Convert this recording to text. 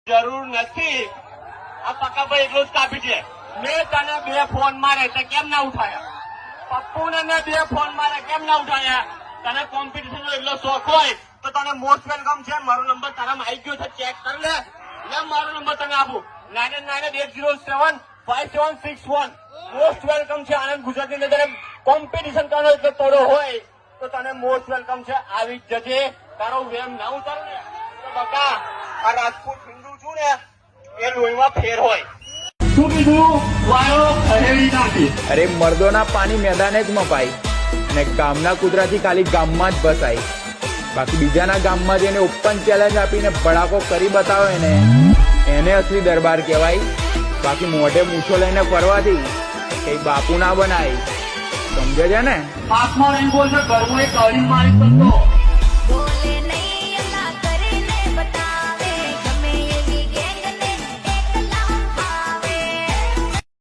જરૂર નથી. આ પક્કાભાઈ એટલું જ કાપી છે. મેં તને 2 ફોન મારે તે કેમ ના ઉઠાયા? પપ્પુને મેં 2 ફોન મારે કેમ ના ઉઠાયા? તને કોમ્પિટિશન નો એટલો શોખ હોય તો તને મોસ્ટ વેલકમ છે. મારો નંબર તારામાં આવી ગયો છે, ચેક કરી લે. મારો નંબર તને આપું 9998075761. મોસ્ટ વેલકમ છે. આનંદ ગુજરાતની અંદર કોમ્પિટિશન કરવાનો એટલો તોડો હોય તો તને મોસ્ટ વેલકમ છે. આવી જ જજે. તારો વેમ ના ઉતાર ને તો બકા આ રાજપૂત હિન્દુ છું ને એ લોહીમાં ફેર હોય. શું કીધું? વાયો ખરેડી નાખી. અરે મર્દોના પાણી મેદાને જ મપાય અને ગામના કૂતરાથી ખાલી ગામમાં જ બસાય. બાકી બીજાના ગામમાં જઈને ઓપન ચેલેન્જ આપીને ભડાકો કરી બતાવે ને એને અસલી દરબાર કહેવાય. બાકી મોઢે મૂછો લઈને ફરવાથી કઈ બાપુ ના બનાય. સમજે છે ને? હાથમાં રહી બોલ છે, ઘરમાં એક અડી મારી શકતો.